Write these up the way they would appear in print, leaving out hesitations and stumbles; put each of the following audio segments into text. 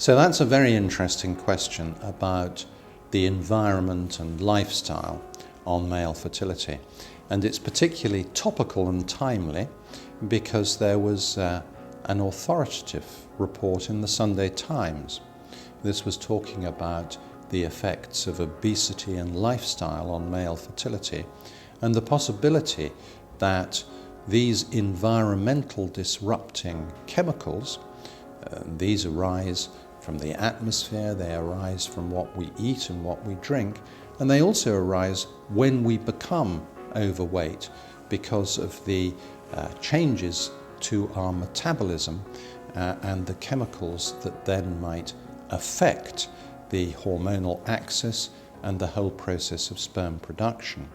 So that's a very interesting question about the environment and lifestyle on male fertility. And it's particularly topical and timely because there was an authoritative report in the Sunday Times. This was talking about the effects of obesity and lifestyle on male fertility and the possibility that these environmental disrupting chemicals, these arise from the atmosphere, they arise from what we eat and what we drink, and they also arise when we become overweight because of the changes to our metabolism and the chemicals that then might affect the hormonal axis and the whole process of sperm production.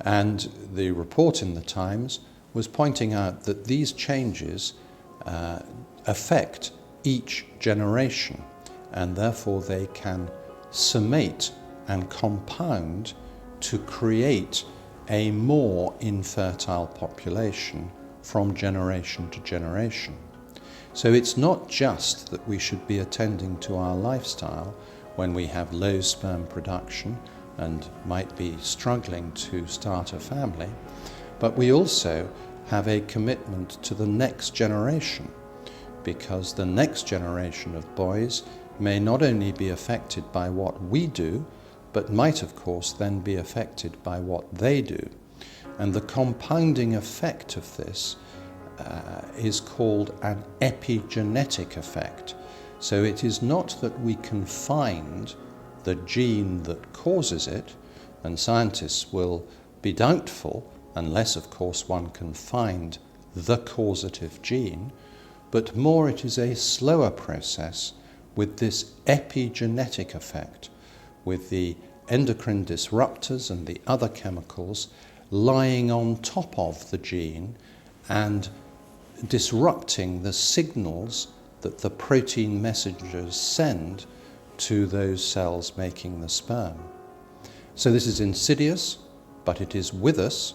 And the report in the Times was pointing out that these changes affect each generation, and therefore they can summate and compound to create a more infertile population from generation to generation. So it's not just that we should be attending to our lifestyle when we have low sperm production and might be struggling to start a family, but we also have a commitment to the next generation, because the next generation of boys may not only be affected by what we do, but might of course then be affected by what they do. And the compounding effect of this is called an epigenetic effect. So it is not that we can find the gene that causes it, and scientists will be doubtful unless of course one can find the causative gene, but more it is a slower process with this epigenetic effect, with the endocrine disruptors and the other chemicals lying on top of the gene and disrupting the signals that the protein messengers send to those cells making the sperm. So this is insidious, but it is with us,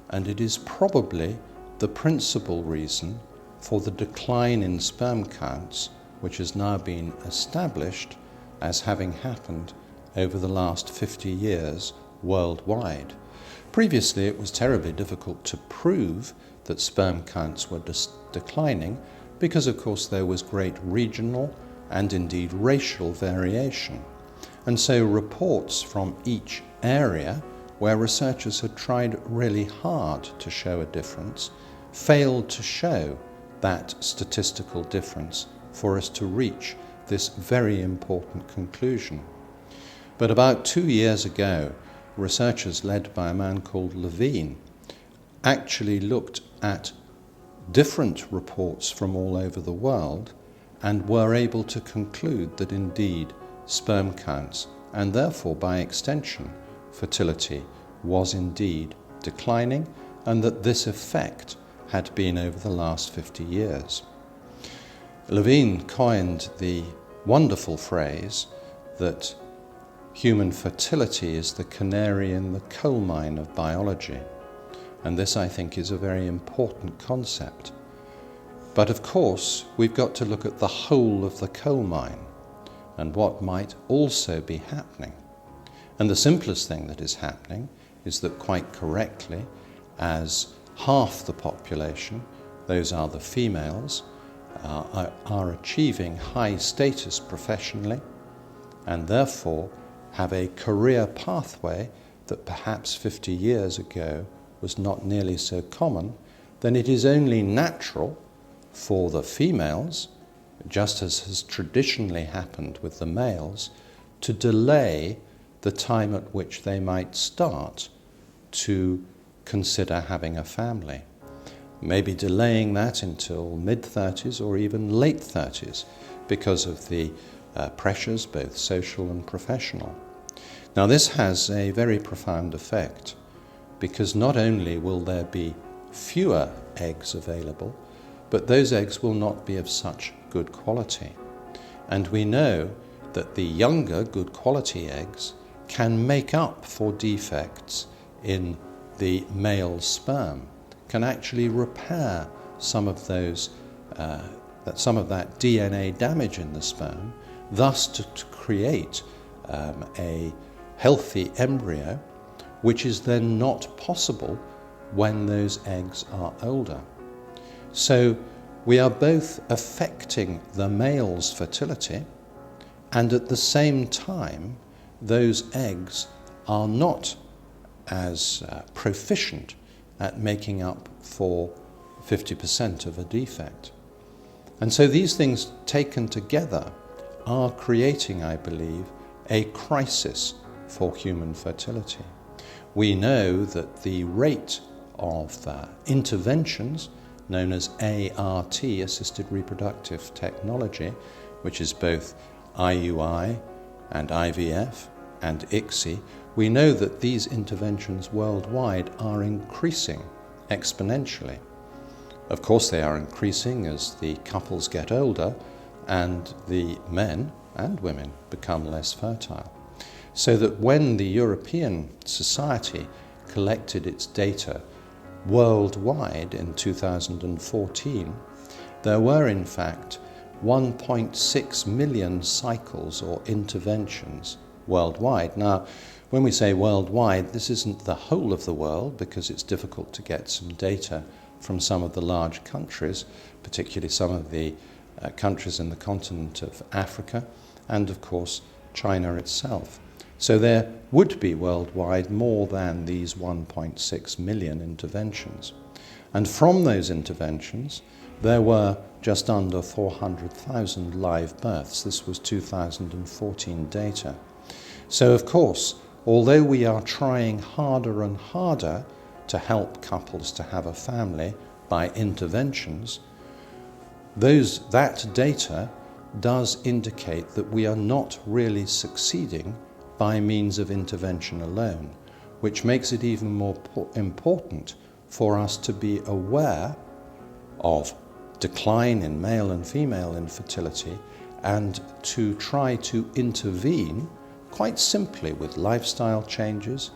and it is probably the principal reason for the decline in sperm counts, which has now been established as having happened over the last 50 years worldwide. Previously, it was terribly difficult to prove that sperm counts were declining because, of course, there was great regional and indeed racial variation. And so reports from each area where researchers had tried really hard to show a difference failed to show that statistical difference for us to reach this very important conclusion. But about 2 years ago, researchers led by a man called Levine actually looked at different reports from all over the world and were able to conclude that indeed sperm counts, and therefore by extension fertility, was indeed declining, and that this effect had been over the last 50 years. Levine coined the wonderful phrase that human fertility is the canary in the coal mine of biology. And this, I think, is a very important concept. But of course, we've got to look at the whole of the coal mine and what might also be happening. And the simplest thing that is happening is that, quite correctly, as half the population, those are the females, are achieving high status professionally and therefore have a career pathway that perhaps 50 years ago was not nearly so common, then it is only natural for the females, just as has traditionally happened with the males, to delay the time at which they might start to consider having a family. Maybe delaying that until mid-30s or even late 30s because of the pressures, both social and professional. Now this has a very profound effect, because not only will there be fewer eggs available, but those eggs will not be of such good quality. And we know that the younger, good quality eggs can make up for defects in the male sperm, can actually repair some of those some of that DNA damage in the sperm, thus to create a healthy embryo, which is then not possible when those eggs are older. So we are both affecting the male's fertility, and at the same time those eggs are not as proficient at making up for 50% of a defect. And so these things taken together are creating, I believe, a crisis for human fertility. We know that the rate of interventions known as ART, assisted reproductive technology, which is both IUI and IVF and ICSI, we know that these interventions worldwide are increasing exponentially. Of course they are increasing as the couples get older and the men and women become less fertile. So that when the European Society collected its data worldwide in 2014, there were in fact 1.6 million cycles or interventions worldwide. Now, when we say worldwide, this isn't the whole of the world because it's difficult to get some data from some of the large countries, particularly some of the countries in the continent of Africa and, of course, China itself. So there would be worldwide more than these 1.6 million interventions. And from those interventions, there were just under 400,000 live births. This was 2014 data. So, of course, although we are trying harder and harder to help couples to have a family by interventions, that data does indicate that we are not really succeeding by means of intervention alone, which makes it even more important for us to be aware of decline in male and female infertility and to try to intervene quite simply with lifestyle changes,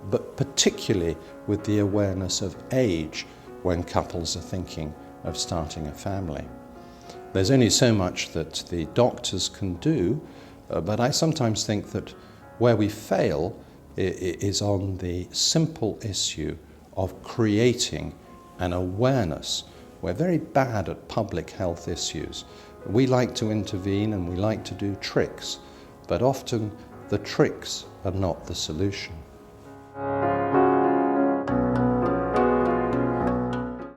but particularly with the awareness of age when couples are thinking of starting a family. There's only so much that the doctors can do, but I sometimes think that where we fail is on the simple issue of creating an awareness. We're very bad at public health issues. We like to intervene and we like to do tricks, but often the tricks are not the solution.